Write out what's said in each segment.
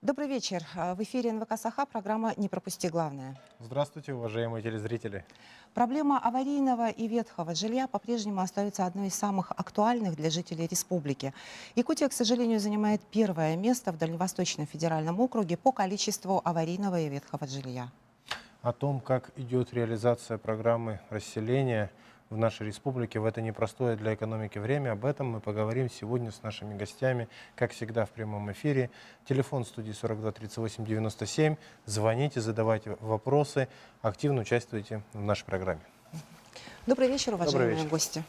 Добрый вечер. В эфире НВК «Саха» программа «Не пропусти главное». Здравствуйте, уважаемые телезрители. Проблема аварийного и ветхого жилья по-прежнему остается одной из самых актуальных для жителей республики. Якутия, к сожалению, занимает первое место в Дальневосточном федеральном округе по количеству аварийного и ветхого жилья. О том, как идет реализация программы расселения в нашей республике в это непростое для экономики время, об этом мы поговорим сегодня с нашими гостями, как всегда в прямом эфире. Телефон студии 42 38 97. Звоните, задавайте вопросы, активно участвуйте в нашей программе. Добрый вечер, уважаемые гости.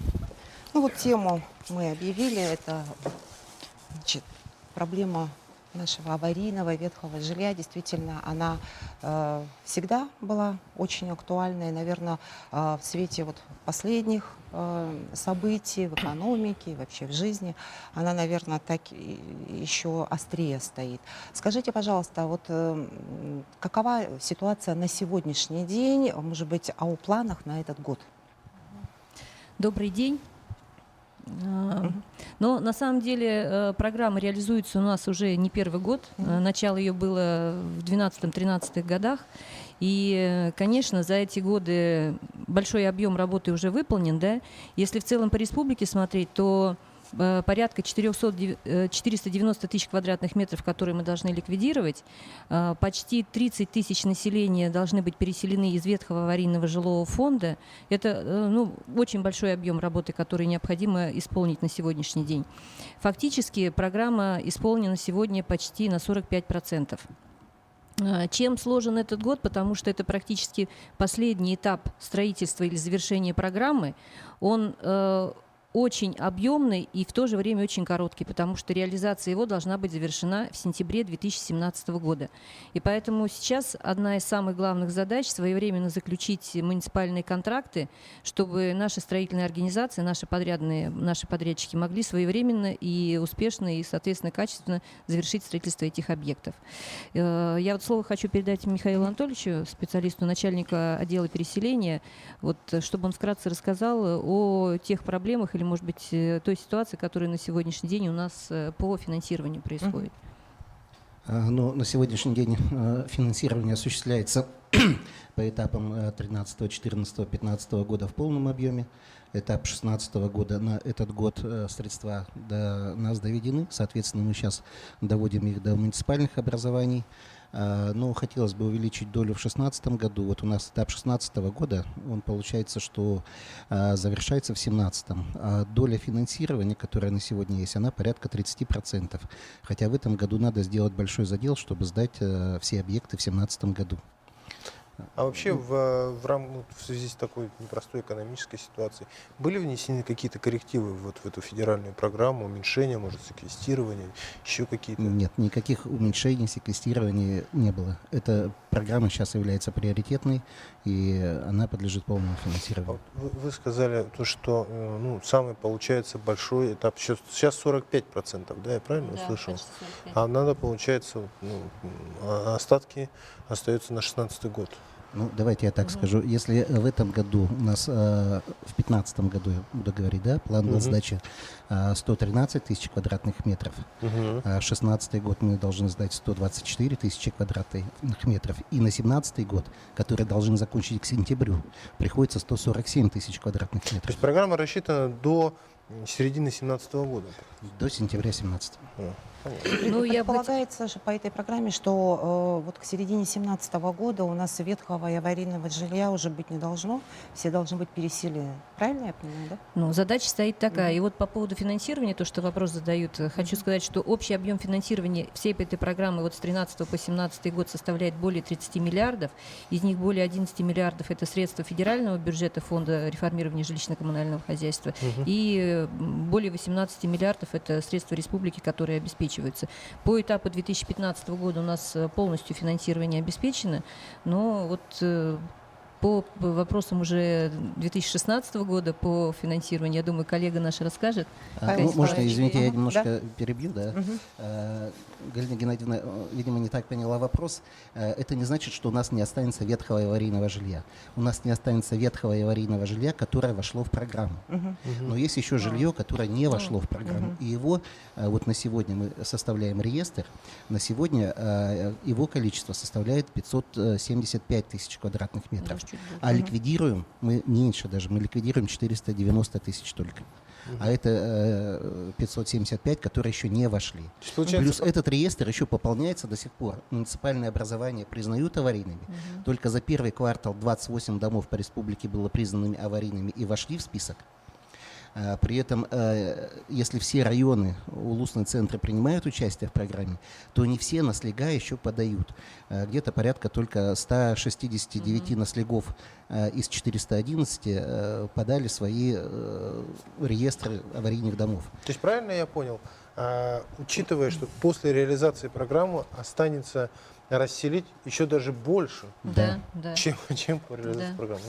Ну вот тему мы объявили, это проблема нашего аварийного ветхого жилья. Действительно, она всегда была очень актуальной. Наверное, в свете вот последних событий в экономике и вообще в жизни, она, наверное, так еще острее стоит. Скажите, пожалуйста, вот какова ситуация на сегодняшний день, может быть, о планах на этот год? Добрый день. Но на самом деле программа реализуется у нас уже не первый год. Начало ее было в 2012-2013 годах. И, конечно, за эти годы большой объем работы уже выполнен. Да? Если в целом по республике смотреть, то порядка 490 тысяч квадратных метров, которые мы должны ликвидировать. Почти 30 тысяч населения должны быть переселены из ветхого аварийного жилого фонда. Это очень большой объем работы, который необходимо исполнить на сегодняшний день. Фактически программа исполнена сегодня почти на 45%. Чем сложен этот год? Потому что это практически последний этап строительства или завершения программы. Он очень объемный и в то же время очень короткий, потому что реализация его должна быть завершена в сентябре 2017 года. И поэтому сейчас одна из самых главных задач — своевременно заключить муниципальные контракты, чтобы наши строительные организации, наши подрядчики могли своевременно и успешно, и, соответственно, качественно завершить строительство этих объектов. Я вот слово хочу передать Михаилу Анатольевичу, специалисту, начальника отдела переселения, вот, чтобы он вкратце рассказал о тех проблемах или, может быть, той ситуации, которая на сегодняшний день у нас по финансированию происходит. Но на сегодняшний день финансирование осуществляется по этапам 2013, 2014, 2015 года в полном объеме. Этап 2016 года на этот год средства до нас доведены. Соответственно, мы сейчас доводим их до муниципальных образований. Но хотелось бы увеличить долю в 2016 году. Вот у нас этап 2016 года, он получается, что завершается в 2017. А доля финансирования, которая на сегодня есть, она порядка 30%. Хотя в этом году надо сделать большой задел, чтобы сдать все объекты в 2017 году. А вообще в связи с такой непростой экономической ситуацией были внесены какие-то коррективы вот в эту федеральную программу, уменьшения, может, секвестирования, еще какие-то? Нет, никаких уменьшений, секвестирования не было. Эта программа сейчас является приоритетной, и она подлежит полному финансированию. Вы сказали, что самый, получается, большой этап, сейчас 45%, да, я правильно услышал? А надо, получается, остатки остаются на 2016 год. Ну, давайте я так скажу. Если в этом году у нас, в 2015 году, я буду говорить, да, план сдачи 113 тысяч квадратных метров, а 2016 год мы должны сдать 124 тысячи квадратных метров, и на 2017 год, который должен закончить к сентябрю, приходится 147 тысяч квадратных метров. То есть программа рассчитана до середины 2017 года? До сентября 2017. Предполагается по этой программе, что вот к середине 2017 года у нас ветхого и аварийного жилья уже быть не должно, все должны быть переселены. Правильно я понимаю, да? Задача стоит такая. И вот по поводу финансирования, то, что вопрос задают, хочу сказать, что общий объем финансирования всей этой программы вот с 2013 по 2017 год составляет более 30 миллиардов. Из них более 11 миллиардов — это средства федерального бюджета Фонда реформирования жилищно-коммунального хозяйства. И более 18 миллиардов — это средства республики, которые обеспечиваются. По этапу 2015 года у нас полностью финансирование обеспечено, но вот По вопросам уже 2016 года по финансированию, я думаю, коллега наш расскажет. Павел Можно, Николаевич, извините, я ага, немножко перебью, да? Мгм. Галина Геннадьевна, видимо, не так поняла вопрос. Это не значит, что у нас не останется ветхого и аварийного жилья. У нас не останется ветхого и аварийного жилья, которое вошло в программу. Но есть еще жилье, которое не вошло в программу. И его, вот на сегодня мы составляем реестр, на сегодня его количество составляет 575 тысяч квадратных метров. Даже чуть больше. А ликвидируем мы меньше даже, мы ликвидируем 490 тысяч только. А это 575, которые еще не вошли. То есть, получается, Плюс этот реестр еще пополняется до сих пор. Муниципальные образования признают аварийными. Только за первый квартал 28 домов по республике было признанными аварийными и вошли в список. При этом, если все районы, улусные центры принимают участие в программе, то не все на слега еще подают. Где-то порядка только 169 наслегов из 411 подали свои реестры аварийных домов. То есть правильно я понял, учитывая, что после реализации программы останется расселить еще даже больше, Да, да. чем по реализации Да. программы.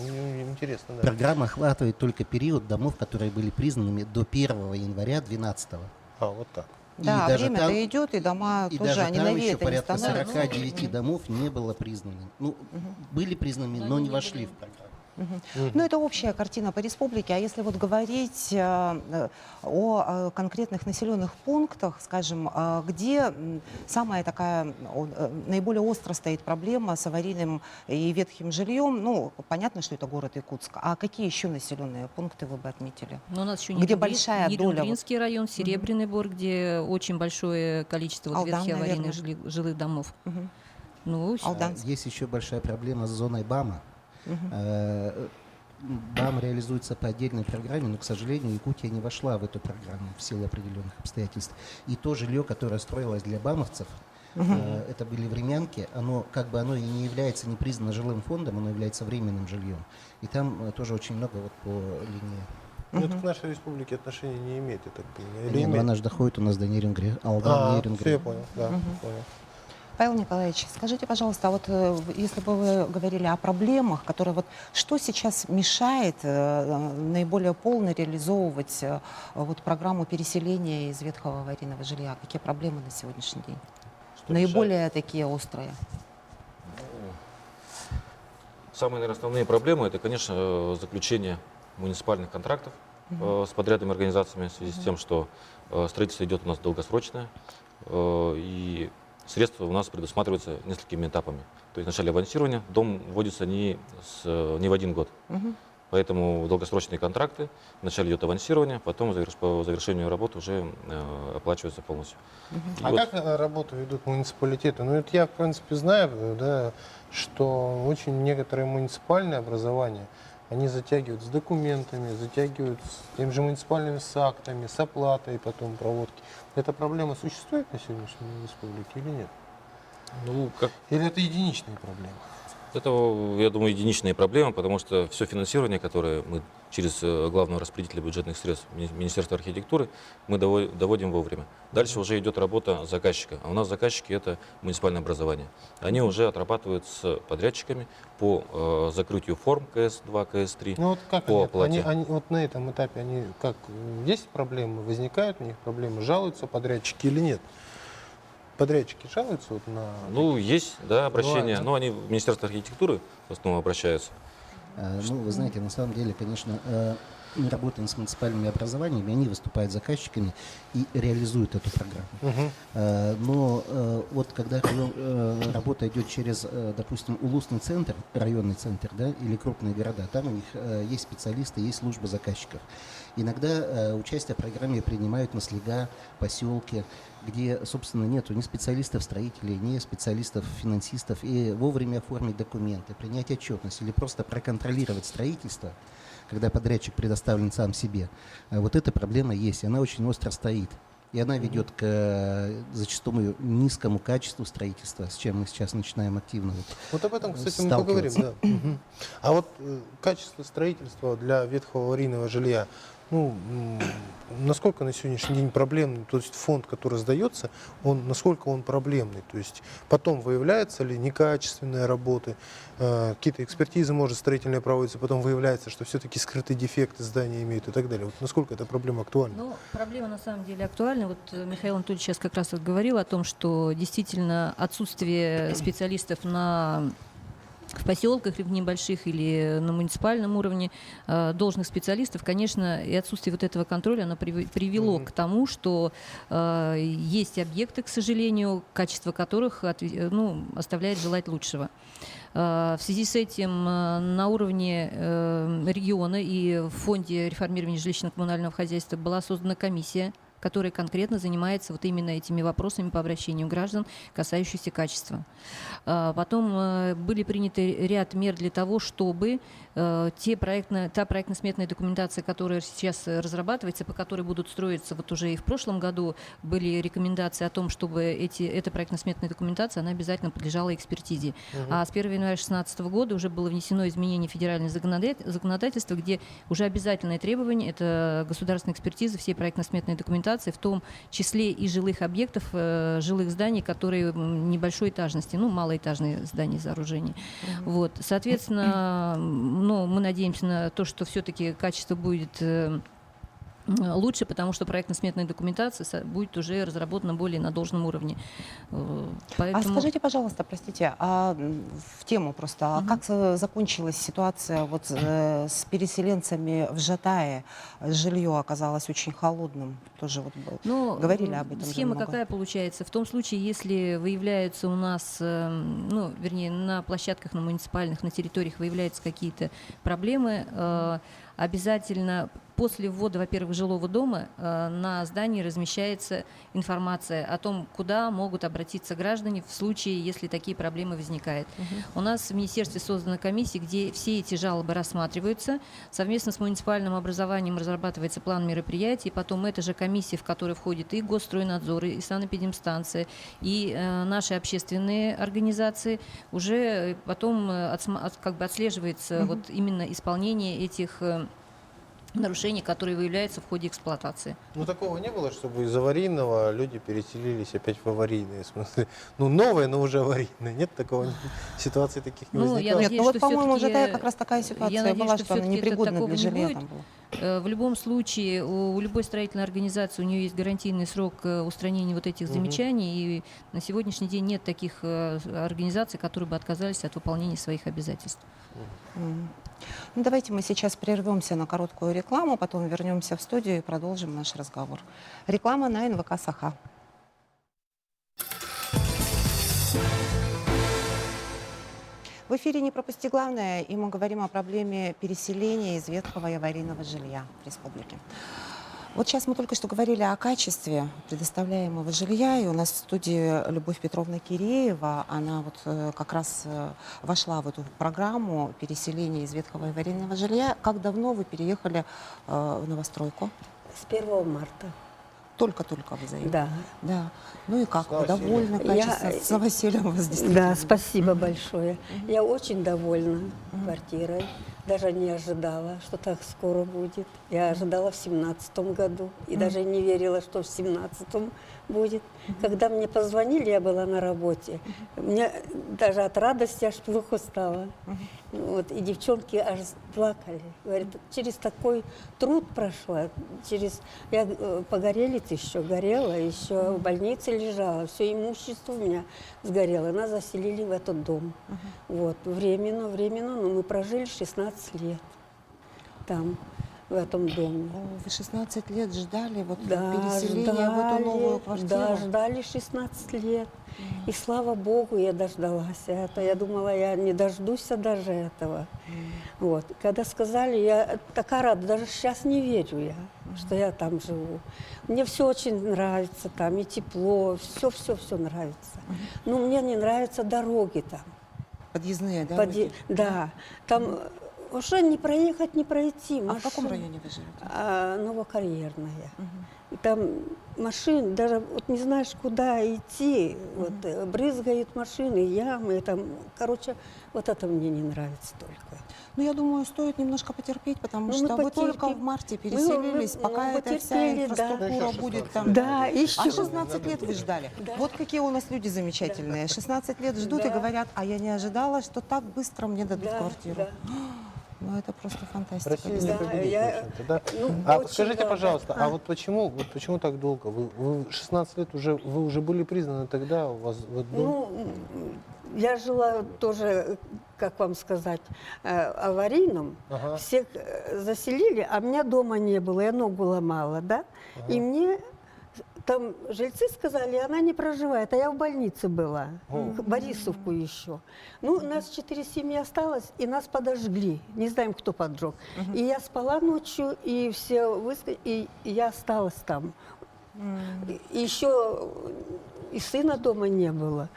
Интересно, да. Программа охватывает только период домов, которые были признанными до 1 января 2012. Вот так. Да, даже время там- да идет, и дома И тоже, даже они там новее еще это не порядка становятся. 49 домов не было признаны. Ну, были признаны, но не вошли в программу. Ну, это общая картина по республике. А если вот говорить о конкретных населенных пунктах, скажем, где самая такая наиболее остро стоит проблема с аварийным и ветхим жильем, ну, понятно, что это город Якутск. А какие еще населенные пункты вы бы отметили? Но у нас еще Где большая доля Нидунгринский район, Серебряный Бор, где очень большое количество вот Алдан, ветхих аварийных наверное. жилых домов. Мгм. Ну, Алдан. Есть еще большая проблема с зоной БАМа. БАМ реализуется по отдельной программе, но, к сожалению, Якутия не вошла в эту программу в силу определенных обстоятельств. И то жилье, которое строилось для бамовцев, это были времянки, оно и не является не признано жилым фондом, оно является временным жильем. И там тоже очень много вот по линии. Но это к нашей республике отношения не имеет, я так понимаю. Или Не, ну имеет? она же доходит у нас до Нерингри, Алдан, Все, я Нерингри. понял, да, понял. Павел Николаевич, скажите, пожалуйста, вот если бы вы говорили о проблемах, которые вот что сейчас мешает наиболее полно реализовывать вот программу переселения из ветхого аварийного жилья? Какие проблемы на сегодняшний день? Что Наиболее такие острые. Самые, наверное, основные проблемы – это, конечно, заключение муниципальных контрактов с подрядными организациями в связи с тем, что строительство идет у нас долгосрочное, и средства у нас предусматриваются несколькими этапами. То есть вначале авансирования, дом вводится не в один год. Поэтому долгосрочные контракты, вначале идет авансирование, потом по завершению работы уже оплачивается полностью. И А вот как работу ведут муниципалитеты? Ну, это я, в принципе, знаю, да, что очень некоторые муниципальные образования, они затягивают с документами, затягивают с теми же муниципальными с актами, с оплатой потом проводки. Эта проблема существует на сегодняшней республике или нет? ну, как Или это единичные проблемы? Это, я думаю, единичная проблема, потому что все финансирование, которое мы через главного распределителя бюджетных средств Министерства архитектуры, мы доводим вовремя. Дальше уже идет работа заказчика. А у нас заказчики – это муниципальное образование. Они уже отрабатывают с подрядчиками по закрытию форм КС-2, КС-3. Ну вот как По они, оплате. они вот на этом этапе, они как, есть проблемы, возникают у них проблемы, жалуются подрядчики или нет? Подрядчики жалуются вот на... Ну, есть, да, обращения, Бывает, да? но они в Министерство архитектуры в основном обращаются. Ну, вы знаете, на самом деле, конечно, мы работаем с муниципальными образованиями, они выступают заказчиками и реализуют эту программу. Но вот когда работа идет через, допустим, улусный центр, районный центр, да, или крупные города, там у них есть специалисты, есть служба заказчиков. Иногда участие в программе принимают наслега, поселки, где, собственно, нету ни специалистов-строителей, ни специалистов-финансистов, и вовремя оформить документы, принять отчетность или просто проконтролировать строительство, когда подрядчик предоставлен сам себе. Вот эта проблема есть, и она очень остро стоит. И она ведет к зачастую низкому качеству строительства, с чем мы сейчас начинаем активно. Вот об этом, кстати, мы поговорим. Да. А вот качество строительства для ветхого аварийного жилья, ну, насколько на сегодняшний день проблемный, то есть фонд, который сдается, насколько он проблемный, то есть потом выявляются ли некачественные работы, какие-то экспертизы, может, строительные проводятся, потом выявляется, что все-таки скрытые дефекты здания имеют и так далее. Вот насколько эта проблема актуальна? Ну, проблема на самом деле актуальна. Вот Михаил Анатольевич сейчас как раз говорил о том, что действительно отсутствие специалистов в поселках или в небольших, или на муниципальном уровне должных специалистов, конечно, и отсутствие вот этого контроля, оно привело к тому, что есть объекты, к сожалению, качество которых оставляет желать лучшего. В связи с этим на уровне региона и в фонде реформирования жилищно-коммунального хозяйства была создана комиссия, которая конкретно занимается вот именно этими вопросами по обращению граждан, касающихся качества. Потом были приняты ряд мер для того, чтобы та проектно-сметная документация, которая сейчас разрабатывается, по которой будут строиться, вот уже и в прошлом году были рекомендации о том, чтобы эта проектно-сметная документация, она обязательно подлежала экспертизе. А с 1 января 2016 года уже было внесено изменение федерального законодательства, где уже обязательное требование – это государственная экспертиза всей проектно-сметной документации, в том числе и жилых объектов, жилых зданий, которые небольшой этажности, малоэтажные здания сооружений. Вот. Соответственно, мы надеемся на то, что все-таки качество будет лучше, потому что проектно-сметная документация будет уже разработана более на должном уровне. А скажите, пожалуйста, простите, в тему просто, как закончилась ситуация вот с переселенцами в Жатае? Жилье оказалось очень холодным, тоже вот говорили об этом. Схема какая получается? В том случае, если выявляются у нас, вернее, на площадках, на муниципальных, на территориях выявляются какие-то проблемы, обязательно после ввода, во-первых, жилого дома на здании размещается информация о том, куда могут обратиться граждане в случае, если такие проблемы возникают. У нас в министерстве создана комиссия, где все эти жалобы рассматриваются. Совместно с муниципальным образованием разрабатывается план мероприятий. Потом эта же комиссия, в которую входит и Госстройнадзор, и санэпидемстанция, и наши общественные организации, уже потом отслеживается вот именно исполнение этих нарушений, которые выявляются в ходе эксплуатации. Такого не было, чтобы из аварийного люди переселились опять в аварийные, в смысле, новые, но уже аварийные. Нет такого, ситуаций таких не возникало? Нет, по-моему, в Жатае как раз такая ситуация была, что она непригодна для жилья там была. В любом случае, у любой строительной организации у нее есть гарантийный срок устранения вот этих замечаний, и на сегодняшний день нет таких организаций, которые бы отказались от выполнения своих обязательств. Давайте мы сейчас прервемся на короткую рекламу, потом вернемся в студию и продолжим наш разговор. Реклама на НВК «Саха». В эфире «Не пропусти главное», и мы говорим о проблеме переселения из ветхого и аварийного жилья в республике. Вот сейчас мы только что говорили о качестве предоставляемого жилья, и у нас в студии Любовь Петровна Киреева, она вот как раз вошла в эту программу переселения из ветхого и аварийного жилья. Как давно вы переехали в новостройку? С 1 марта. Только-только вы заехали? Да. Да. Ну и как? Вы довольны качеством? С новосельем у вас действительно? Да, спасибо большое. Я очень довольна квартирой. Даже не ожидала, что так скоро будет. Я ожидала в 2017 году. И даже не верила, что в 2017 будет. Когда мне позвонили, я была на работе. Мне даже от радости аж плохо стало. Вот, и девчонки аж плакали. Говорят, через такой труд прошла. Я погорелица еще горела, еще в больнице лежала. Все имущество у меня сгорело. Нас заселили в этот дом. Вот, временно, но мы прожили 16 лет там, в этом доме. Вы 16 лет ждали Да, переселения в эту новую квартиру? Да, ждали 16 лет. И слава Богу, я дождалась этого. Я думала, я не дождусь даже этого. Вот. Когда сказали, я такая рада, даже сейчас не верю я, что я там живу. Мне все очень нравится там, и тепло, все нравится. Но мне не нравятся дороги там. Подъездные дороги? Да, там уже не проехать, не пройти. А в каком Машин- районе вы живете? Новокарьерная. И там машин, даже вот не знаешь, куда идти. Вот брызгают машины, ямы. Там, короче, вот это мне не нравится только. Ну, я думаю, стоит немножко потерпеть, потому Ну, мы что вы только потерпим. в марте переселились, мы пока эта вся потерпели, да. инфраструктура Ну, еще будет 16 там. Да, А еще. 16 лет вы ждали. Да. Вот какие у нас люди замечательные. 16 лет ждут и Да. говорят, а я не ожидала, что так быстро мне дадут Да, квартиру. да. Ну, это просто фантастика. Россия не Да, победит, в я- общем-то, да? Ну, А очень скажите, рада. пожалуйста, а вот почему так долго? Вы 16 лет вы уже были признаны тогда, у вас вот дом? Ну, я жила тоже, как вам сказать, аварийном. Ага. Всех заселили, а меня дома не было, я ногу ломала, да? И мне там жильцы сказали, она не проживает, а я в больнице была, Борисовку еще. Ну, нас 4 семьи осталось, и нас подожгли, не знаем, кто поджег. И я спала ночью, и все и я осталась там. И еще и сына дома не было.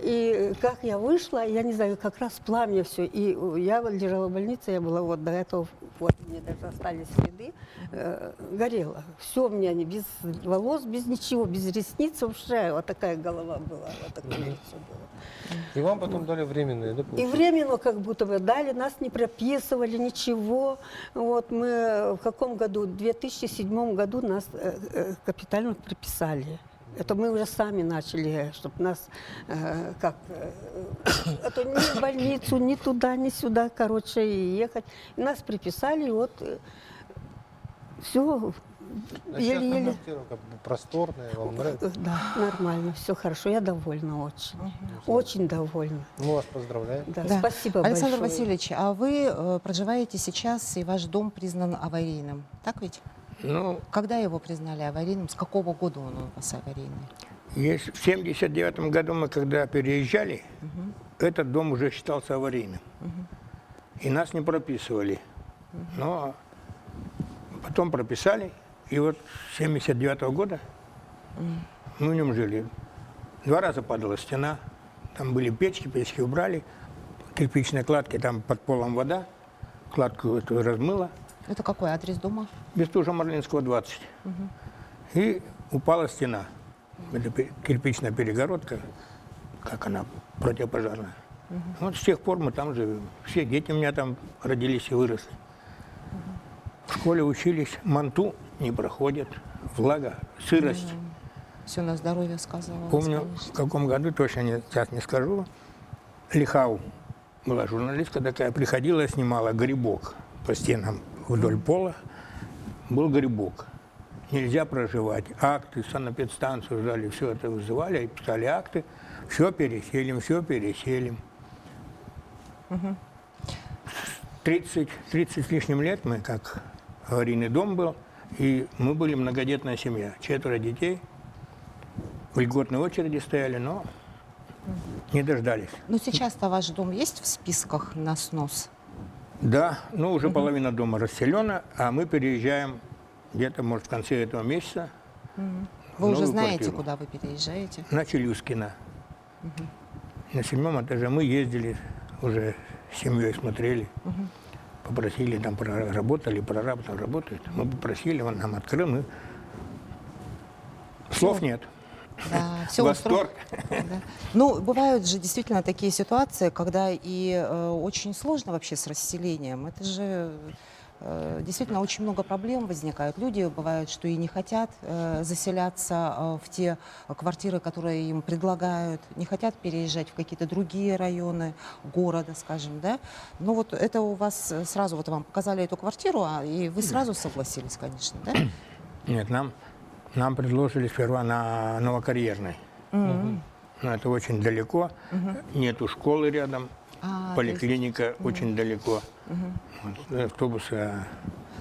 И как я вышла, я не знаю, как раз пламя все. И я лежала в больнице, я была вот до этого, вот мне даже остались следы, горело. Все у меня без волос, без ничего, без ресниц вообще. Вот такая голова была, вот такое лицо было. И вам потом дали временные, да, И получается? временно как будто бы дали, нас не прописывали, ничего. Вот мы в каком году? В 2007 году нас капитально прописали. Это мы уже сами начали, чтобы нас это ни в больницу, ни туда, ни сюда, короче, и ехать. И нас приписали, и вот все А сейчас еле-еле. квартира как бы просторная, вам нравится? Да, нормально, все хорошо, я довольна очень. Очень довольна. Мы вас поздравляем. Да, Да. спасибо Александр большое. Васильевич, а вы проживаете сейчас, и ваш дом признан аварийным, так ведь? Ну, Когда его признали аварийным? С какого года он у вас аварийный? в 79 году мы, когда переезжали, этот дом уже считался аварийным. И нас не прописывали. Но потом прописали, и вот с 79 года мы в нем жили. 2 раза падала стена, там были печки убрали, кирпичные кладки, там под полом вода, кладку эту размыла. Это какой адрес дома? Бестужа-Марлинского, 20. И упала стена. Это кирпичная перегородка, как она, противопожарная. Вот с тех пор мы там живем. Все дети у меня там родились и выросли. В школе учились, манту не проходят, влага, сырость. Все на здоровье сказала. Помню, в каком году, точно сейчас не скажу, Лихау была журналистка такая, приходила, снимала грибок по стенам вдоль пола. Был грибок. Нельзя проживать. Акты, санэпидстанцию ждали, все это вызывали, и писали акты. Все переселим, все переселим. 30 с лишним лет мы, как аварийный дом был, и мы были многодетная семья. 4 детей. В льготной очереди стояли, но не дождались. Но сейчас-то ваш дом есть в списках на снос? Да, ну уже половина дома расселена, а мы переезжаем где-то, может, в конце этого месяца. в Вы уже новую знаете, квартиру. куда вы переезжаете? На Челюскина. На 7-м этаже мы ездили, уже с семьей смотрели, попросили, там проработали, прораб там работает. Мы попросили, он нам открыл, мы... Слов нет. Да, все Восторг. Да. Ну, бывают же действительно такие ситуации, когда и очень сложно вообще с расселением. Это же действительно очень много проблем возникает. Люди бывают, что и не хотят заселяться в те квартиры, которые им предлагают, не хотят переезжать в какие-то другие районы города, скажем, да. Ну вот это у вас сразу, вот вам показали эту квартиру, и вы сразу согласились, конечно, да? Нет, нам предложили сперва на Новокарьерной. Но это очень далеко, нету школы рядом, поликлиника очень далеко. Вот, автобусы.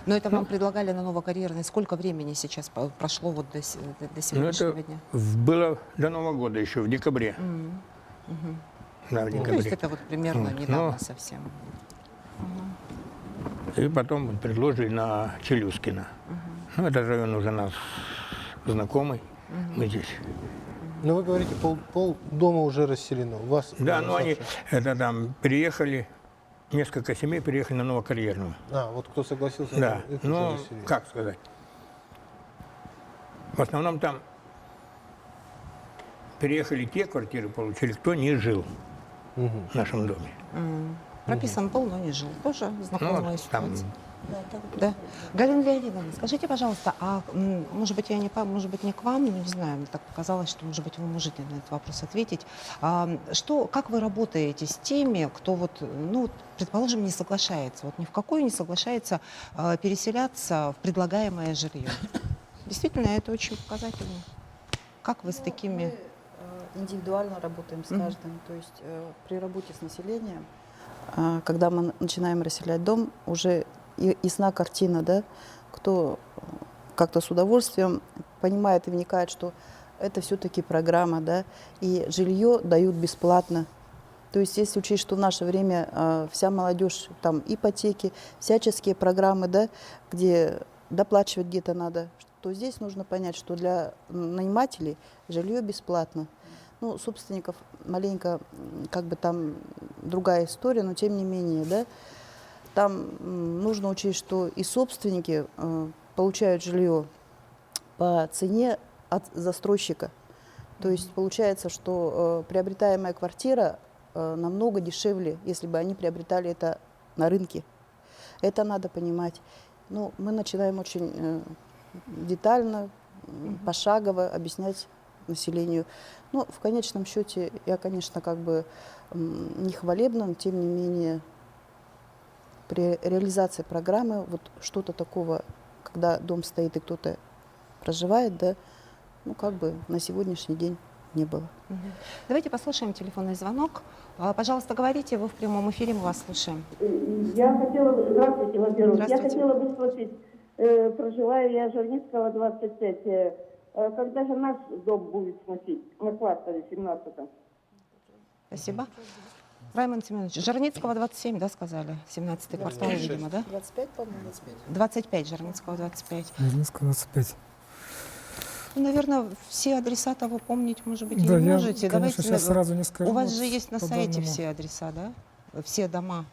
Но это вам предлагали на Новокарьерной. Сколько времени сейчас прошло вот до Ну, сегодняшнего это дня? было до Нового года еще, в декабре. Да, в Ну, то есть декабре. это вот примерно Вот, недавно но- совсем. И потом предложили на Челюскина. Ну, этот район уже нас знакомый. Мы здесь. Но вы говорите, пол дома уже расселено. У вас Да, ну они это там приехали несколько семей переехали на Новокарьерную. Вот кто согласился, Да, их ну, уже заселили. как сказать. В основном там переехали те квартиры, получили, кто не жил в нашем доме. Прописан был, но не жил. Тоже знакомая там ситуация. Да. Галина Леонидовна, скажите, пожалуйста, может быть, может быть, не к вам, но не знаю, мне так показалось, что, может быть, вы можете на этот вопрос ответить. Как вы работаете с теми, кто предположим, не соглашается, ни в какую не соглашается переселяться в предлагаемое жилье? Действительно, это очень показательно. Как вы с такими... Мы индивидуально работаем с каждым. То есть при работе с населением, когда мы начинаем расселять дом, уже ясна картина, да, кто как-то с удовольствием понимает и вникает, что это все-таки программа, да, и жилье дают бесплатно. То есть если учесть, что в наше время вся молодежь, там ипотеки, всяческие программы, да, где доплачивать где-то надо, то здесь нужно понять, что для нанимателей жилье бесплатно. Ну, собственников маленько, как бы там другая история, но тем не менее, да, там нужно учесть, что и собственники получают жилье по цене от застройщика. То есть получается, что приобретаемая квартира намного дешевле, если бы они приобретали это на рынке. Это надо понимать. Ну, мы начинаем очень детально, пошагово объяснять населению. Но в конечном счете я, конечно, как бы не хвалебна, но тем не менее при реализации программы вот что-то такого, когда дом стоит и кто-то проживает, да, ну как бы на сегодняшний день не было. Давайте послушаем телефонный звонок. Пожалуйста, говорите, вы в прямом эфире, мы вас слушаем. Я хотела, здравствуйте, во-первых, Здравствуйте. я хотела бы спросить, проживаю я Жирницкого, 25, когда же наш дом будет сносить? На квартале 17-м. Спасибо. Раймонд Семенович, Жирницкого 27, да, сказали? 17-й квартал, видимо, да? 25, по-моему, 25, Жирницкого 25. Жирницкого 25. Ну, наверное, все адреса-то вы помнить, может быть, и Да, не я, можете. конечно, сейчас сразу не скажу. У вас вот же есть на по сайте данному. все адреса, да? Все дома,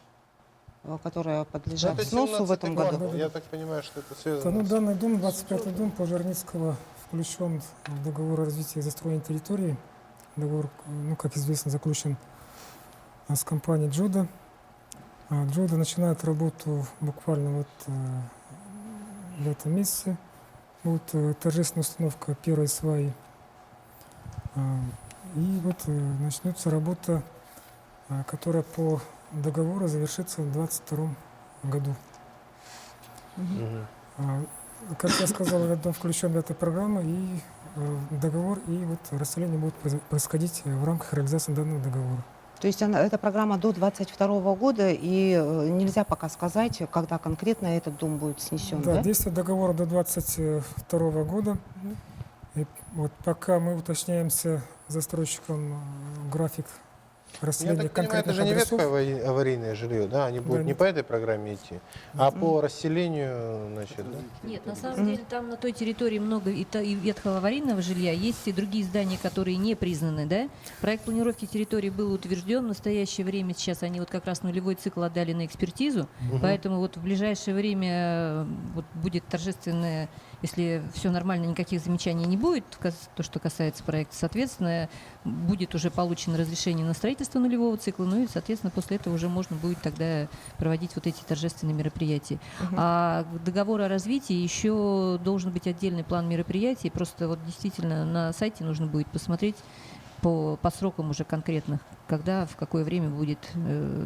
которые подлежат Это сносу в 17-й этом году. квартал. Я так понимаю, что это Да, связано ну, с... данный дом, 25-й дом по Жирницкого, включен в договор о развитии и застроенной территории. Договор, ну, как известно, заключен с компанией Джуда. Джуда начинает работу буквально вот в этом месяце. Будет торжественная установка первой сваи. И вот начнется работа, которая по договору завершится в 2022 году. Как я сказал, этот дом включен в эту программу, и договор, и вот расселение будет происходить в рамках реализации данного договора. То есть эта программа до 2022 года, и нельзя пока сказать, когда конкретно этот дом будет снесен, Да, да? действие договора до 2022 года. И вот пока мы уточняемся с застройщиком график Я расселения так понимаю, это конкретных же не адресов. ветхое аварийное жилье, да? Они будут не нет. по этой программе идти, а по расселению, значит, да? Нет, на самом деле там на той территории много и ветхого аварийного жилья, есть и другие здания, которые не признаны, да. Проект планировки территории был утвержден, в настоящее время сейчас они вот как раз нулевой цикл отдали на экспертизу, поэтому вот в ближайшее время вот будет торжественное, если все нормально, никаких замечаний не будет, то, что касается проекта, соответственно, будет уже получено разрешение на строительство нулевого цикла, ну и, соответственно, после этого уже можно будет тогда проводить вот эти торжественные мероприятия. А к договору о развитии еще должен быть отдельный план мероприятий, просто вот действительно на сайте нужно будет посмотреть по срокам уже конкретных, когда, в какое время будет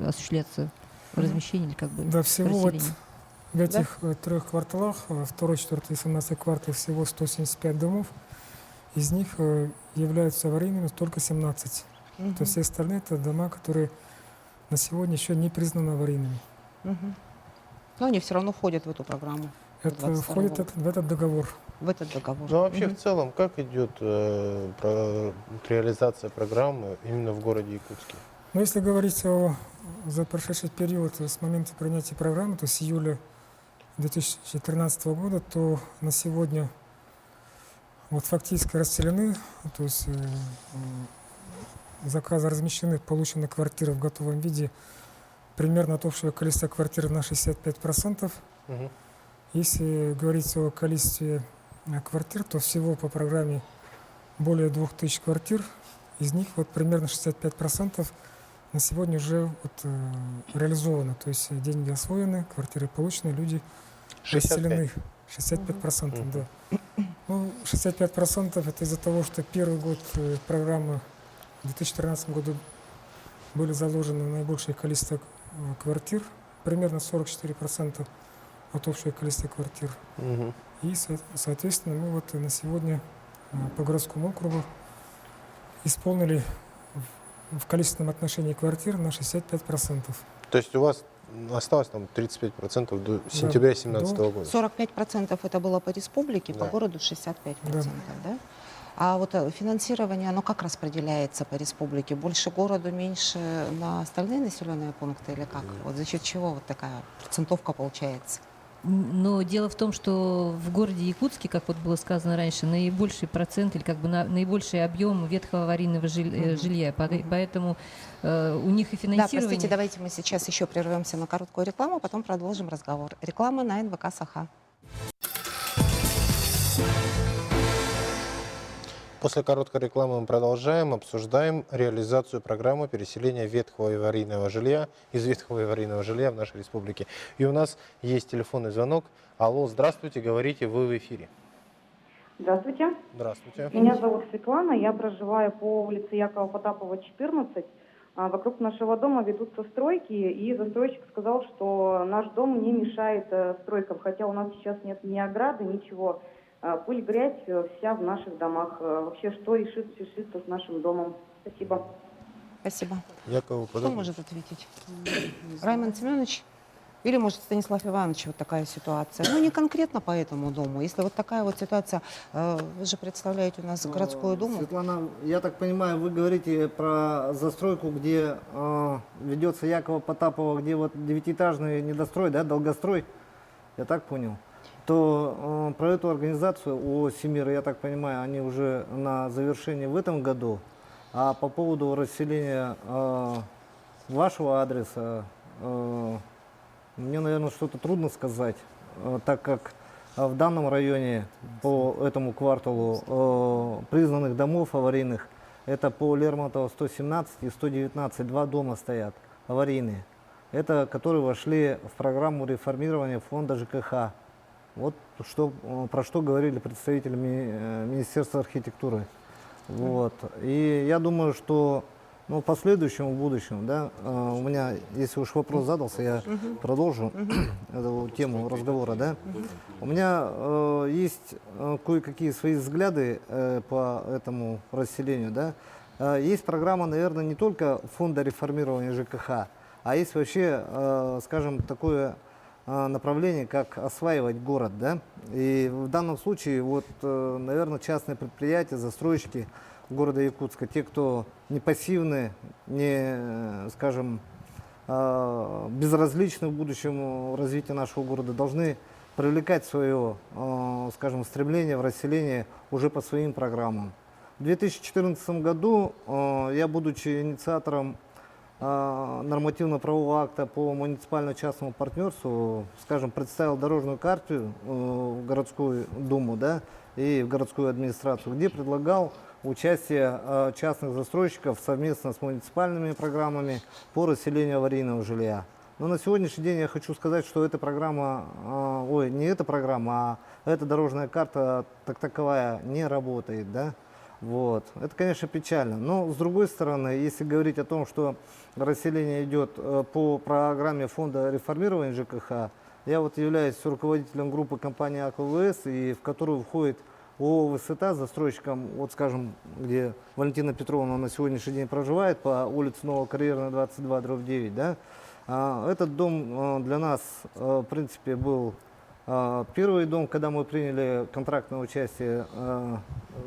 осуществляться размещение или как бы Да, всего вот расселение. в этих трех кварталах, 2, 4 и 17 квартал, всего 175 домов. Из них являются аварийными только 17. То есть все остальные это дома, которые на сегодня еще не признаны аварийными. Но они все равно входят в эту программу. Это 22 входит года. в этот договор. В этот договор. Ну, а вообще, в целом, как идет реализация программы именно в городе Якутске? Но если говорить за прошедший период с момента принятия программы, то с июля 2013 года, то на сегодня вот фактически расселены, то есть заказы размещены, получены квартиры в готовом виде примерно от общего количества квартир на 65%. Мгм. Если говорить о количестве квартир, то всего по программе более 2000 квартир. Из них вот примерно 65% на сегодня уже реализовано. То есть деньги освоены, квартиры получены, люди 65. расселены. 65%, да. Ну, 65% это из-за того, что первый год программы в 2013 году были заложены наибольшее количество квартир, примерно 44% от общего количества квартир. Мгм. И, соответственно, мы вот на сегодня по городскому округу исполнили в количественном отношении квартир на 65%. То есть у вас осталось там 35% до сентября 2017 года. 45% это было по республике, по Да. городу 65%, да? А вот финансирование, оно как распределяется по республике? Больше городу, меньше на остальные населенные пункты или как? Вот за счет чего вот такая процентовка получается? Но дело в том, что в городе Якутске, как вот было сказано раньше, наибольший процент или как бы наибольший объем ветхого аварийного жилья. Поэтому у них и Да, финансирование... простите, давайте мы сейчас еще прервемся на короткую рекламу, потом продолжим разговор. Реклама на НВК «Саха». После короткой рекламы мы продолжаем, обсуждаем реализацию программы переселения ветхого и аварийного жилья из ветхого и аварийного жилья в нашей республике. И у нас есть телефонный звонок. Алло, здравствуйте, говорите, вы в эфире. Здравствуйте. Здравствуйте. Меня зовут Светлана, я проживаю по улице Якова Потапова, 14. Вокруг нашего дома ведутся стройки, и застройщик сказал, что наш дом не мешает стройкам, хотя у нас сейчас нет ни ограды, ничего. Пыль, грязь вся в наших домах. Вообще, что решится с нашим домом? Спасибо. Спасибо. Якова Кто Потапова. может ответить? Раймонд Семенович? Или, может, Станислав Иванович, вот такая ситуация? Ну, не конкретно по этому дому. Если вот такая вот ситуация, вы же представляете у нас городскую думу. Светлана, я так понимаю, вы говорите про застройку, где ведется Якова Потапова, где вот девятиэтажный недострой, да, долгострой, я так понял, то про эту организацию у Семира, я так понимаю, они уже на завершении в этом году. А по поводу расселения вашего адреса, мне, наверное, что-то трудно сказать, так как в данном районе по этому кварталу признанных домов аварийных, это по Лермонтова 117 и 119, два дома стоят аварийные. Это которые вошли в программу реформирования фонда ЖКХ. Вот что, про что говорили представители Министерства архитектуры. Вот. И я думаю, что в последующем, в будущем, да, у меня, если уж вопрос задался, я продолжу эту тему разговора. Да. У меня есть кое-какие свои взгляды по этому расселению. Да. Есть программа, наверное, не только фонда реформирования ЖКХ, а есть вообще, скажем, такое направление, как осваивать город. Да. И в данном случае, вот, наверное, частные предприятия, застройщики города Якутска, те, кто не пассивны, не, скажем, безразличны в будущем развитию нашего города, должны привлекать свое, скажем, стремление в расселение уже по своим программам. В 2014 году я, будучи инициатором нормативно-правового акта по муниципально-частному партнерству, скажем, представил дорожную карту в городскую думу, да, и в городскую администрацию, где предлагал участие частных застройщиков совместно с муниципальными программами по расселению аварийного жилья. Но на сегодняшний день я хочу сказать, что эта программа, не эта программа, а эта дорожная карта как таковая не работает. Да? Вот. Это, конечно, печально. Но, с другой стороны, если говорить о том, что расселение идет по программе фонда реформирования ЖКХ, я вот являюсь руководителем группы компании АКВС, и в которую входит ООО «Высота», застройщиком, вот скажем, где Валентина Петровна на сегодняшний день проживает, по улице Новокарьерная, 22/9, да. Этот дом для нас, в принципе, был первый дом, когда мы приняли контрактное участие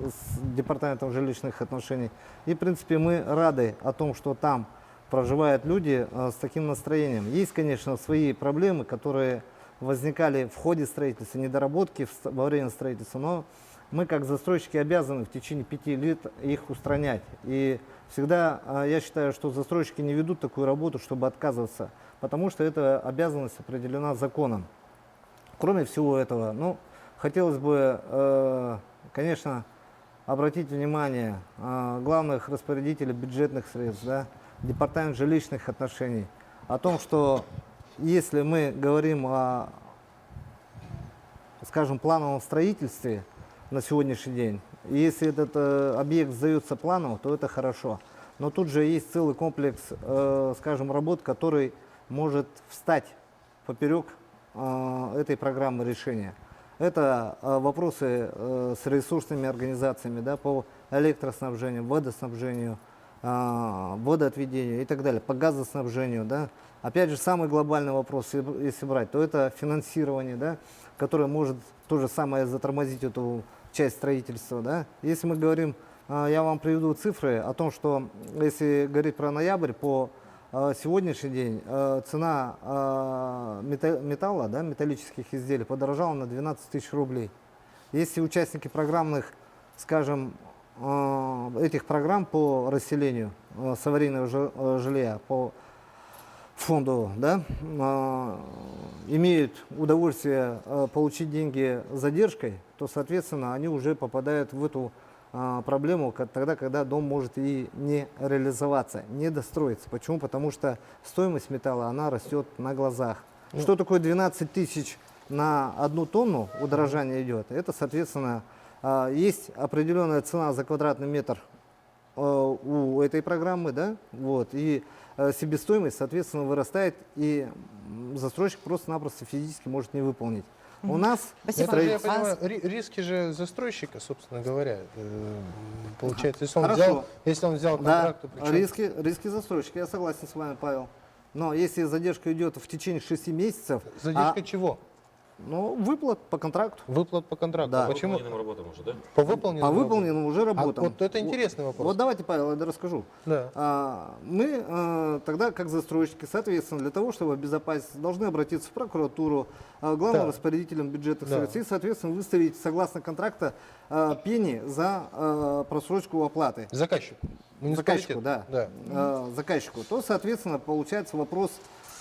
с Департаментом жилищных отношений. И, в принципе, мы рады о том, что там проживают люди с таким настроением. Есть, конечно, свои проблемы, которые возникали в ходе строительства, недоработки во время строительства, но мы, как застройщики, обязаны в течение 5 лет их устранять. И Всегда я считаю, что застройщики не ведут такую работу, чтобы отказываться, потому что эта обязанность определена законом. Кроме всего этого, ну, хотелось бы, конечно, обратить внимание главных распорядителей бюджетных средств, да, департамент жилищных отношений, о том, что если мы говорим о, скажем, плановом строительстве на сегодняшний день, если этот объект сдается планово, то это хорошо. Но тут же есть целый комплекс, скажем, работ, который может встать поперек этой программы решения. Это вопросы с ресурсными организациями, да, по электроснабжению, водоснабжению, водоотведению и так далее, по газоснабжению. Да. Опять же, самый глобальный вопрос, если брать, то это финансирование, да, которое может то же самое затормозить эту часть строительства. Да. Если мы говорим, я вам приведу цифры о том, что если говорить про ноябрь, по сегодняшний день цена металла, да, металлических изделий подорожала на 12 тысяч рублей. Если участники программных, скажем, этих программ по расселению с аварийного жилья по фонду, да, имеют удовольствие получить деньги с задержкой, то, соответственно, они уже попадают в эту проблему тогда, когда дом может и не реализоваться, не достроиться. Почему? Потому что стоимость металла, она растет на глазах. Что такое 12 тысяч на 1 тонну удорожание идет? Это, соответственно, есть определенная цена за квадратный метр у этой программы, да, вот, и себестоимость, соответственно, вырастает, и застройщик просто-напросто физически может не выполнить. У нас Спасибо. Я понимаю, риски же застройщика, собственно говоря, получается, если он взял да, контракт, то причем... риски застройщика, я согласен с вами, Павел. Но если задержка идет в течение 6 месяцев... Задержка чего? Ну, выплат по контракту. Выплат по контракту. Да. А почему? По выполненным работам уже, да? По выполненным, По выполненным уже работам. Вот это интересный вопрос. Вот давайте, Павел, я расскажу. Да. Мы тогда, как застройщики, соответственно, для того, чтобы обезопасить, должны обратиться в прокуратуру, главным распорядителем бюджетных средств и, соответственно, выставить, согласно контракта, пени за просрочку оплаты. Заказчику. Заказчику, да. Заказчику. То, соответственно, получается, вопрос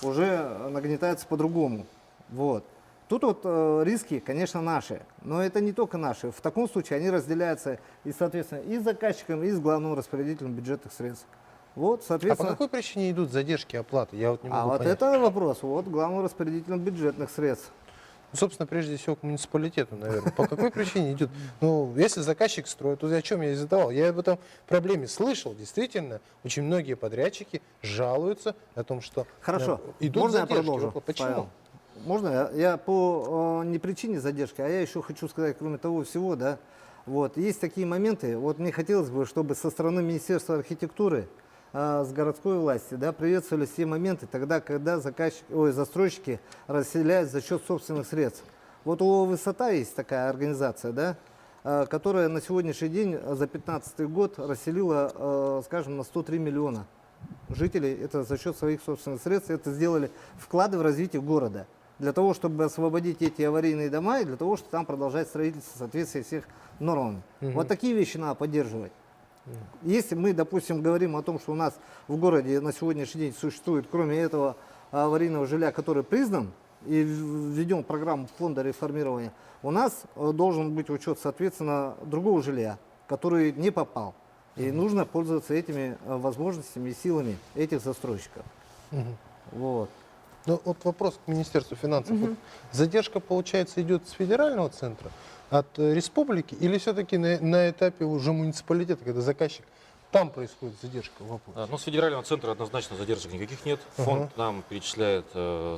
уже нагнетается по-другому. Вот. Тут вот риски, конечно, наши, но это не только наши. В таком случае они разделяются и, соответственно, и с заказчиком, и с главным распорядителем бюджетных средств. Вот, соответственно. А по какой причине идут задержки оплаты? Я вот не могу вот понять. это вопрос, вот, главным распорядителем бюджетных средств. Собственно, прежде всего, к муниципалитету, наверное. По какой причине идет? Ну, если заказчик строит, то о чем я и задавал? Я об этом проблеме слышал. Действительно, очень многие подрядчики жалуются о том, что идут можно задержки. Я продолжу? Почему? Павел? Можно? Я по не причине задержки, а я еще хочу сказать, кроме того всего, да, вот, есть такие моменты, вот мне хотелось бы, чтобы со стороны Министерства архитектуры, с городской власти, да, приветствовались все моменты тогда, когда застройщики расселяют за счет собственных средств. Вот у «Высота» есть такая организация, да, которая на сегодняшний день за 2015 год расселила, скажем, на 103 миллиона жителей. Это за счет своих собственных средств. Это сделали вклады в развитие города. Для того, чтобы освободить эти аварийные дома и для того, чтобы там продолжать строительство в соответствии с их нормами. Вот такие вещи надо поддерживать. Если мы, допустим, говорим о том, что у нас в городе на сегодняшний день существует, кроме этого аварийного жилья, который признан, и введем программу фонда реформирования, у нас должен быть учет, соответственно, другого жилья, который не попал. И нужно пользоваться этими возможностями и силами этих застройщиков. Вот. Ну, вот вопрос к Министерству финансов. Вот задержка, получается, идет с федерального центра, от республики, или все-таки на этапе уже муниципалитета, когда заказчик, там происходит задержка в вопросе? Ну, с федерального центра однозначно задержек никаких нет. Фонд нам перечисляет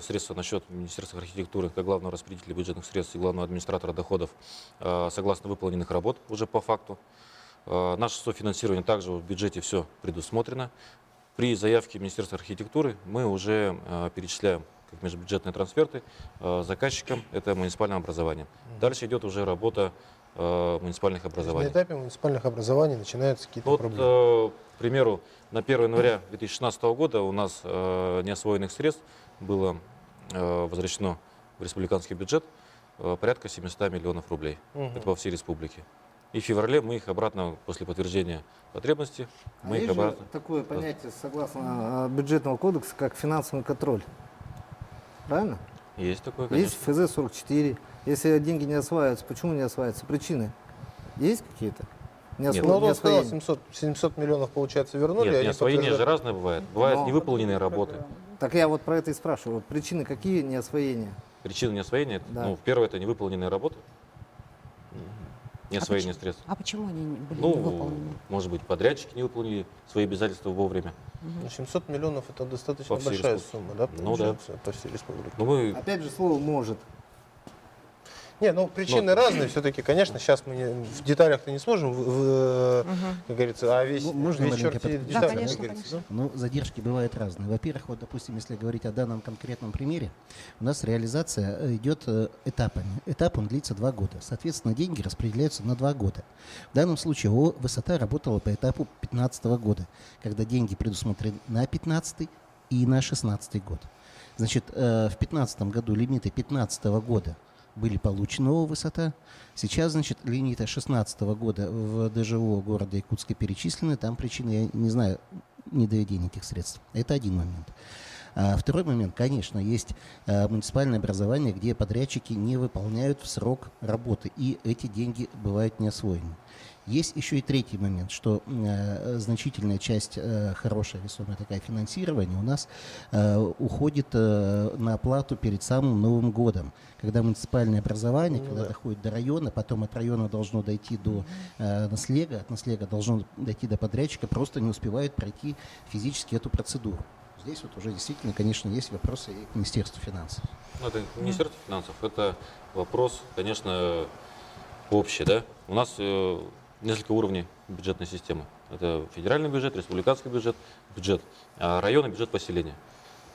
средства на счет Министерства архитектуры как главного распределителя бюджетных средств и главного администратора доходов согласно выполненных работ уже по факту. Наше софинансирование также в бюджете все предусмотрено. При заявке Министерства архитектуры мы уже перечисляем как межбюджетные трансферты заказчикам, это муниципальное образование. Дальше идет уже работа муниципальных образований. На этапе муниципальных образований начинаются какие-то проблемы. К примеру, на 1 января 2016 года у нас неосвоенных средств было возвращено в республиканский бюджет порядка 700 миллионов рублей. Это по всей республике. И в феврале мы их обратно, после подтверждения потребностей, мы их есть же обратно... такое понятие, согласно бюджетного кодекса, как финансовый контроль. Правильно? Есть такое, конечно. Есть ФЗ-44. Если деньги не осваиваются, почему не осваиваются? Причины есть какие-то? Ну, вот он сказал, 700 миллионов, получается, вернули. Нет, они неосвоение же подтверждают. разное бывает. Бывают невыполненные работы. Так я вот про это и спрашиваю. Вот причины какие неосвоения? Причина неосвоения, Да. ну, первое, это невыполненные работы. Неосвоение средств. А почему они были не Ну, выполнены? может быть, подрядчики не выполнили свои обязательства вовремя. Ну, 700 миллионов это достаточно По всей большая республике. сумма, да? Ну да. получается, по всей республике. Но мы Опять же слово «может». Не, ну причины разные все-таки, конечно, сейчас мы в деталях-то не сможем, как говорится, а весь, Можно весь маленько черт под- едет в Да, деталях, конечно, как говорится, конечно. Ну, задержки бывают разные. Во-первых, вот, допустим, если говорить о данном конкретном примере, у нас реализация идет этапами. Этап, он длится 2 года. Соответственно, деньги распределяются на 2 года. В данном случае ООО «Высота» работала по этапу 2015 года, когда деньги предусмотрены на 2015 и на 2016 год. Значит, в 2015 году лимиты 2015 года были получены ООО «Высота». Сейчас, значит, лимиты 2016 года в ДЖО города Якутска перечислены. Там причины, я не знаю, недоведения этих средств. Это один момент. Второй момент, конечно, есть муниципальное образование, где подрядчики не выполняют в срок работы, и эти деньги бывают не освоены. Есть еще и третий момент, что значительная часть, хорошая весомая такая финансирование у нас уходит на оплату перед самым Новым годом, когда муниципальное образование, когда доходит до района, потом от района должно дойти до наслега, от наслега должно дойти до подрядчика, просто не успевают пройти физически эту процедуру. Здесь вот уже действительно, конечно, есть вопросы и к Министерству финансов. Ну, это Министерство финансов, это вопрос, конечно, общий, да. У нас несколько уровней бюджетной системы. Это федеральный бюджет, республиканский бюджет, бюджет района, бюджет поселения.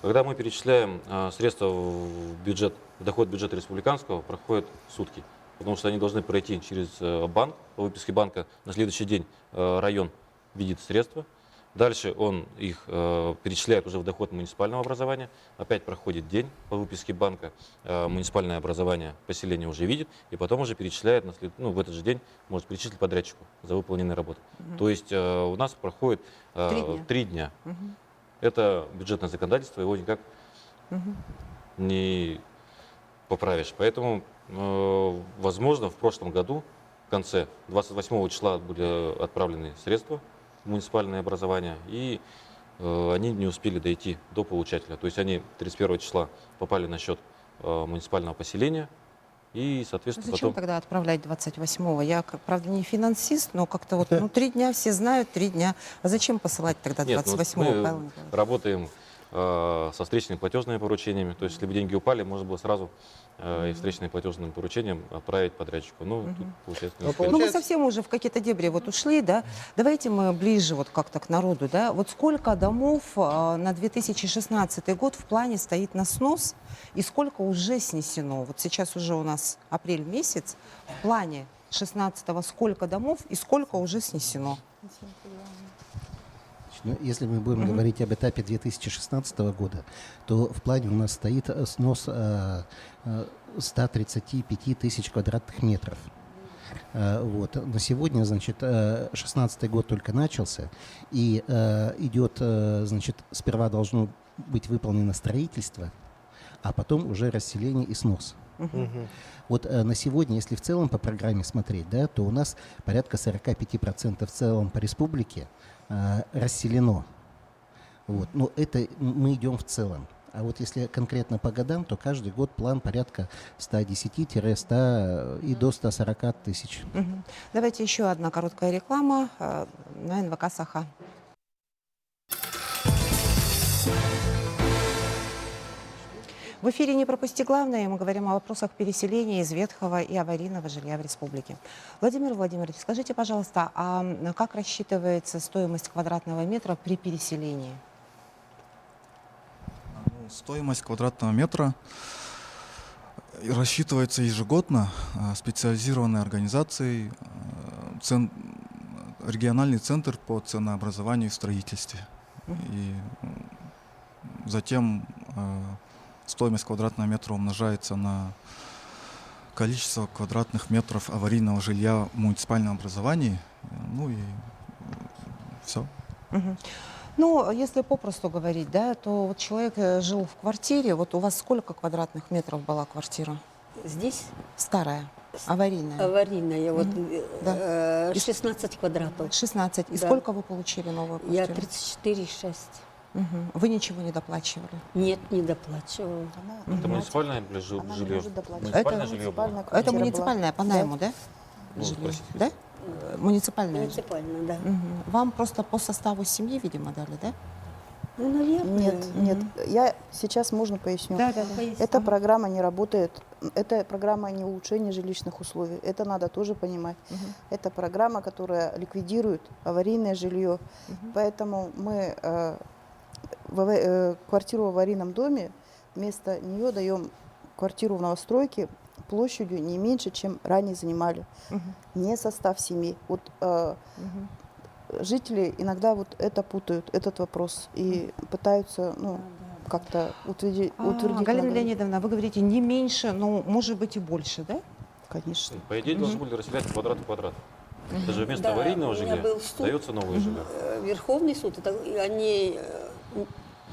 Когда мы перечисляем средства в бюджет, в доход бюджета республиканского, проходят сутки, потому что они должны пройти через банк, по выписке банка на следующий день район видит средства. Дальше он их перечисляет уже в доход муниципального образования. Опять проходит день по выписке банка. Муниципальное образование поселение уже видит. И потом уже перечисляет, в этот же день может перечислить подрядчику за выполненные работы. То есть у нас проходит 3 дня. Это бюджетное законодательство, его никак не поправишь. Поэтому, возможно, в прошлом году, в конце 28 числа были отправлены средства в муниципальное образование, и они не успели дойти до получателя. То есть они 31 числа попали на счет муниципального поселения, и, соответственно, Зачем потом... тогда отправлять 28-го? Я, правда, не финансист, но как-то вот, 3 дня все знают, 3 дня. А зачем посылать тогда Нет, 28-го, мы Павел Николаевич? работаем со встречными платежными поручениями. То есть, если бы деньги упали, можно было сразу и встречным платежным поручением отправить подрядчику. Ну, тут, получается, не успели. Ну, мы совсем уже в какие-то дебри вот ушли, да? Давайте мы ближе вот как-то к народу, да? Вот сколько домов на 2016 год в плане стоит на снос и сколько уже снесено? Вот сейчас уже у нас апрель месяц, в плане 16-го сколько домов и сколько уже снесено? Ну, если мы будем говорить об этапе 2016 года, то в плане у нас стоит снос 135 тысяч квадратных метров. Вот. На сегодня, значит, 16-й год только начался, и идет, значит, сперва должно быть выполнено строительство, а потом уже расселение и снос. Вот на сегодня, если в целом по программе смотреть, да, то у нас порядка 45% в целом по республике расселено. Вот. Но это мы идем в целом. А вот если конкретно по годам, то каждый год план порядка 110-100 и до 140 тысяч. Давайте еще одна короткая реклама на НВК «Саха». В эфире «Не пропусти главное», и мы говорим о вопросах переселения из ветхого и аварийного жилья в республике. Владимир Владимирович, скажите, пожалуйста, а как рассчитывается стоимость квадратного метра при переселении? Стоимость квадратного метра рассчитывается ежегодно специализированной организацией региональный центр по ценообразованию и строительстве. И затем стоимость квадратного метра умножается на количество квадратных метров аварийного жилья в муниципальном образовании. Ну и все. Мгм. Ну, если попросту говорить, да, то вот человек жил в квартире, вот у вас сколько квадратных метров была квартира? Здесь Старая, аварийная. аварийная, вот Да. 16 квадратов. 16. И Да. сколько вы получили новую Я квартиру? 34,6. Мгм. Вы ничего не доплачивали? Нет, не доплачивала. Это муниципальное жилье? Муниципальное жилье было? Это муниципальное по найму, да? Ну, Жилье, спросите. да? Муниципальное. Муниципальная, да. Мгм. Вам просто по составу семьи, видимо, дали, да? Ну, наверное. Нет, нет. Я сейчас, можно поясню. Да, да, да. Эта программа не работает. Это программа не улучшения жилищных условий. Это надо тоже понимать. Это программа, которая ликвидирует аварийное жилье. Поэтому мы квартиру в аварийном доме, вместо нее даем квартиру в новостройке площадью не меньше, чем ранее занимали. Не состав семьи. Вот жители иногда вот это путают, этот вопрос, и пытаются, ну, как-то утвердить. Галина надо. Леонидовна, вы говорите не меньше, но может быть и больше, да? Конечно. По идее, должны были расселять квадрат в квадрат. Даже вместо Да, аварийного у меня жилья был суд. дается новое жилье. Верховный суд, и они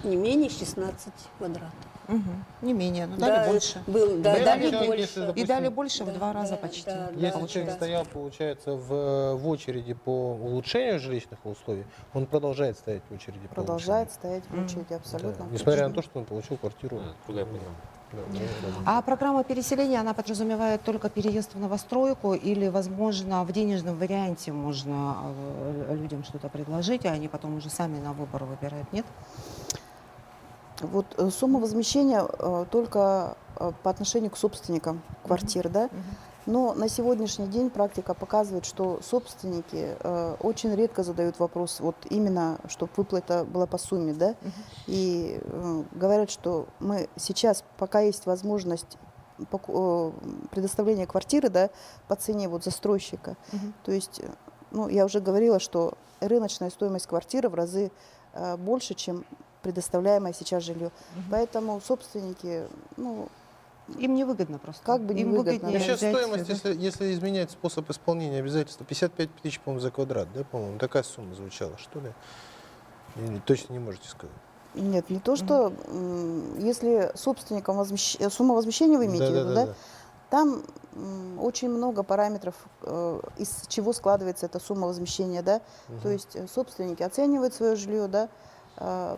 не менее 16 квадратов. Не менее, но Да, дали больше. был, да, И дали дали больше. И дали больше в 2 раза почти. да, Если человек стоял, получается, в очереди по улучшению жилищных условий, он продолжает стоять в очереди по Продолжает стоять в очереди, улучшению. абсолютно. Да. Несмотря на то, что он получил квартиру. Другая программа. А программа переселения, она подразумевает только переезд в новостройку или, возможно, в денежном варианте можно людям что-то предложить, а они потом уже сами на выбор выбирают, нет? Вот сумма возмещения только по отношению к собственникам квартир, да? Но на сегодняшний день практика показывает, что собственники очень редко задают вопрос, вот именно, чтобы выплата была по сумме, да? И говорят, что мы сейчас, пока есть возможность предоставления квартиры, да, по цене вот застройщика, то есть, ну, я уже говорила, что рыночная стоимость квартиры в разы больше, чем предоставляемое сейчас жилье. Поэтому собственники, ну, им невыгодно просто. Как бы им невыгодно. выгоднее Сейчас взять, стоимость, да? если изменять способ исполнения обязательства, 55 тысяч, по-моему, за квадрат, да, по-моему, такая сумма звучала, что ли? Или точно не можете сказать? Нет, не то, что если собственникам сумма возмещения вы имеете в виду, да? Там очень много параметров, из чего складывается эта сумма возмещения, да? То есть собственники оценивают свое жилье, да?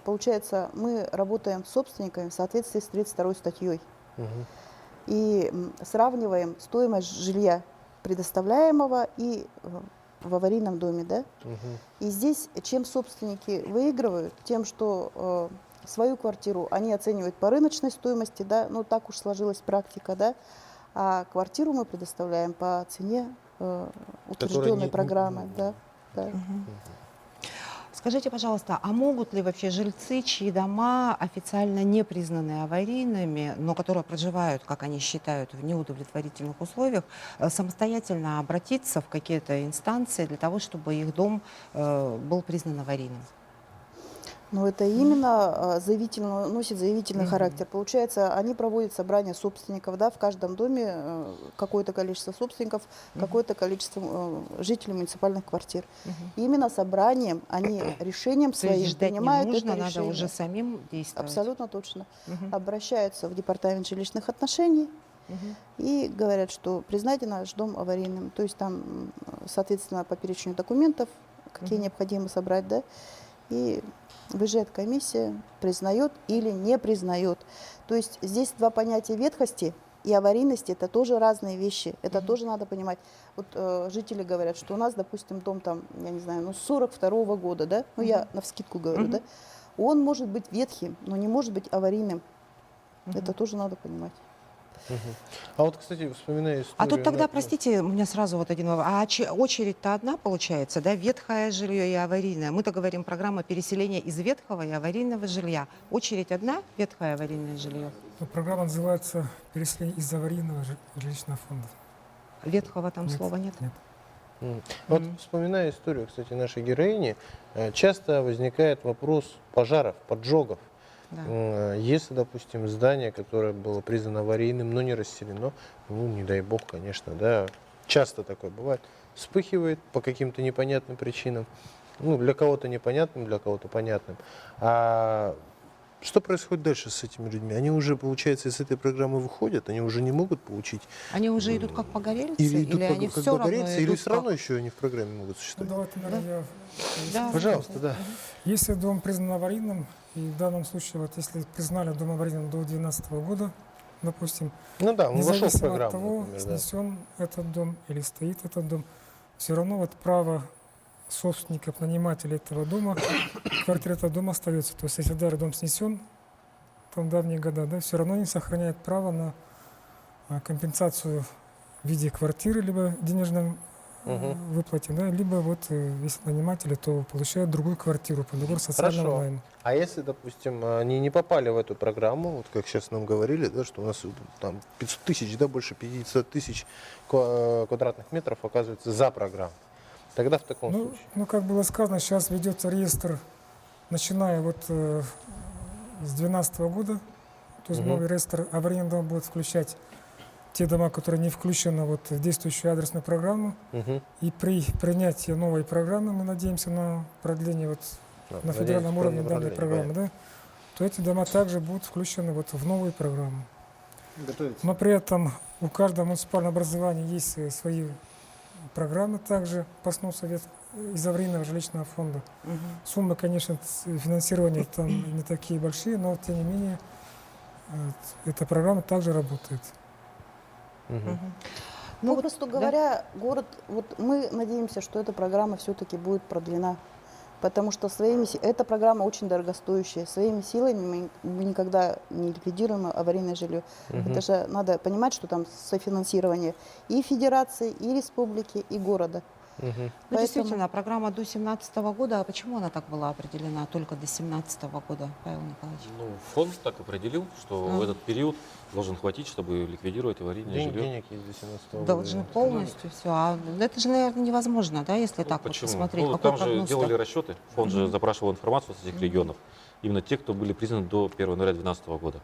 Получается, мы работаем с собственниками в соответствии с 32 статьей. И сравниваем стоимость жилья предоставляемого и в аварийном доме, да? И здесь, чем собственники выигрывают, тем, что свою квартиру они оценивают по рыночной стоимости, да, ну так уж сложилась практика, да, а квартиру мы предоставляем по цене утвержденной программы, да. Скажите, пожалуйста, а могут ли вообще жильцы, чьи дома официально не признаны аварийными, но которые проживают, как они считают, в неудовлетворительных условиях, самостоятельно обратиться в какие-то инстанции для того, чтобы их дом был признан аварийным? Но это именно носит заявительный характер. Получается, они проводят собрание собственников, да, в каждом доме какое-то количество собственников, какое-то количество жителей муниципальных квартир. И именно собранием, они решением своим принимают не нужно, это надо решение. уже самим действовать. Абсолютно точно. Обращаются в департамент жилищных отношений и говорят, что признайте наш дом аварийным. То есть там, соответственно, по перечню документов, какие необходимо собрать, да, и выезжает комиссия, признает или не признает. То есть здесь два понятия: ветхости и аварийности — это тоже разные вещи. Это тоже надо понимать. Вот жители говорят, что у нас, допустим, дом там, я не знаю, 42-го года, да, ну я навскидку говорю, да, он может быть ветхим, но не может быть аварийным. Это тоже надо понимать. А вот, кстати, вспоминая историю... А тут тогда, простите, у меня сразу вот один вопрос. А очередь-то одна получается, да? Ветхое жилье и аварийное. Мы-то говорим, программа переселения из ветхого и аварийного жилья. Очередь одна, ветхое аварийное жилье? Программа называется «Переселение из аварийного жилищного фонда». Ветхого там слова нет? Нет. Вот вспоминая историю, кстати, нашей героини, часто возникает вопрос пожаров, поджогов. Да. Если, допустим, здание, которое было признано аварийным, но не расселено, ну, не дай бог, конечно, да, часто такое бывает, вспыхивает по каким-то непонятным причинам, ну, для кого-то непонятным, для кого-то понятным. А что происходит дальше с этими людьми? Они уже, получается, из этой программы выходят, они уже не могут получить... Они уже идут как погорельцы? Или идут они как все равно погорельцы, или идут все равно как- еще они в программе могут Ну, существовать? давайте, наверное, Да. Пожалуйста, да. Если дом признан аварийным, и в данном случае, вот если признали дом аварийным до 2012 года, допустим, Ну да, он вошел в независимо от программу, того, например, да. снесен этот дом или стоит этот дом, все равно вот право собственников, нанимателей этого дома, квартира этого дома остается. То есть если даже дом снесен, там давние года, да, все равно не сохраняет право на компенсацию в виде квартиры, либо денежном выплате, да, либо вот если наниматели, то получают другую квартиру по договору социального Хорошо. найма. А если, допустим, они не попали в эту программу, вот как сейчас нам говорили, да, что у нас там 500 тысяч, да, больше 500 тысяч квадратных метров оказывается за программу, тогда в таком случае? Ну, как было сказано, сейчас ведется реестр, начиная вот с 2012 года, то есть новый реестр аварийных домов будет включать те дома, которые не включены вот в действующую адресную программу. И при принятии новой программы, мы надеемся на продление вот на федеральном уровне данной программы, да, то эти дома также будут включены вот в новую программу. Готовится. Но при этом у каждого муниципального образования есть свои программы также по сносу из аварийного жилищного фонда. Суммы, конечно, финансирования там не такие большие, но тем не менее эта программа также работает. Ну, попросту говоря, город, вот мы надеемся, что эта программа все-таки будет продлена, потому что эта программа очень дорогостоящая. Своими силами мы никогда не ликвидируем аварийное жилье. Это же надо понимать, что там софинансирование и федерации, и республики, и города. Ну, действительно, программа до 2017 года, а почему она так была определена только до 2017 года, Павел Николаевич? Ну, фонд так определил, что в этот период должен хватить, чтобы ликвидировать аварийное жилье. Денег есть до 17 года. Должны полностью все. А это же, наверное, невозможно, да, если так вот Почему? посмотреть. Ну, Какой там же прогноз-то? делали расчеты, фонд же запрашивал информацию с этих регионов. Именно те, кто были признаны до 1 января 2012 года.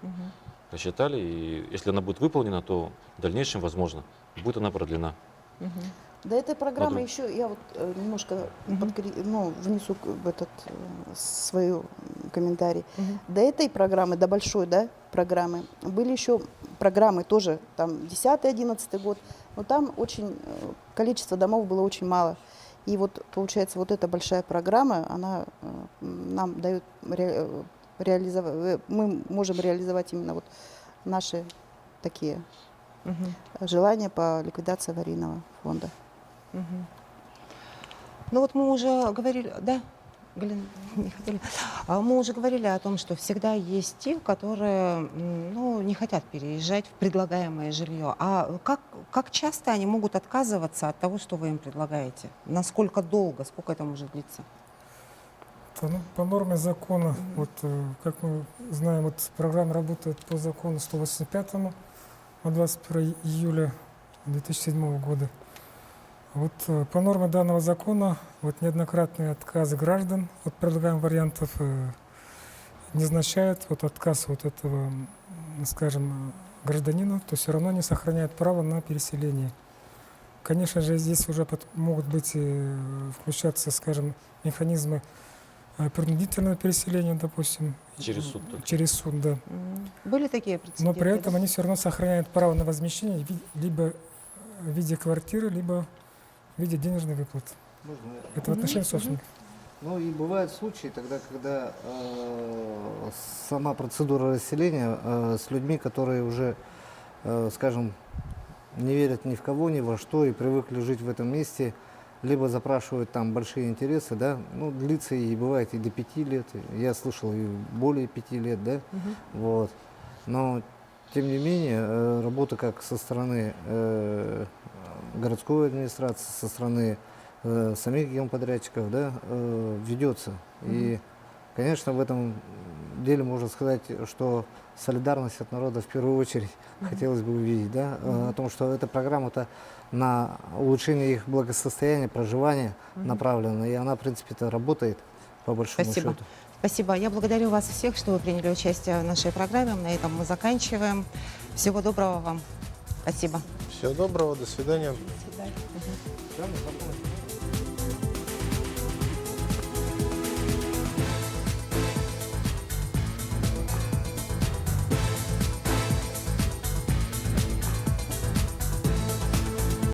Рассчитали, и если она будет выполнена, то в дальнейшем, возможно, будет она продлена. До этой программы еще я вот немножко внесу свой комментарий. До этой программы, до большой, да, программы, были еще программы тоже, там 10-11 год, но там очень количество домов было очень мало. И вот получается вот эта большая программа, она нам дает реализовать, мы можем реализовать именно вот наши такие желания по ликвидации аварийного фонда. Ну вот мы уже говорили, да, Галина, не хотели. Мы уже говорили о том, что всегда есть те, которые не хотят переезжать в предлагаемое жилье. А как часто они могут отказываться от того, что вы им предлагаете? Насколько долго, сколько это может длиться? По норме закона, вот как мы знаем, вот программа работает по закону 185 от 21 июля 2007 года. Вот по норме данного закона вот неоднократные отказы граждан от предлагаемых вариантов не означает вот отказ вот этого, скажем, гражданина, то все равно не сохраняет право на переселение. Конечно же, здесь уже могут быть включаться, скажем, механизмы принудительного переселения, допустим. Через суд. Через суд, да. Были такие прецеденты? Но при этом они все равно сохраняют право на возмещение либо в виде квартиры, либо в виде денежной выплаты. Это в отношении собственников. Ну и бывают случаи тогда, когда сама процедура расселения с людьми, которые уже, скажем, не верят ни в кого, ни во что и привыкли жить в этом месте, либо запрашивают там большие интересы, да, ну, длится и бывает и до 5 лет, я слышал и более 5 лет, да, вот. Но, тем не менее, работа как со стороны городской администрации, со стороны самих геоподрядчиков, да, ведется. И, конечно, в этом деле можно сказать, что солидарность от народа в первую очередь хотелось бы увидеть, да, о том, что эта программа-то на улучшение их благосостояния, проживания направлена, и она, в принципе-то, работает, по большому счету. Спасибо. Я благодарю вас всех, что вы приняли участие в нашей программе. На этом мы заканчиваем. Всего доброго вам. Спасибо. Всего доброго, до свидания. До свидания. Всё, мы закончили.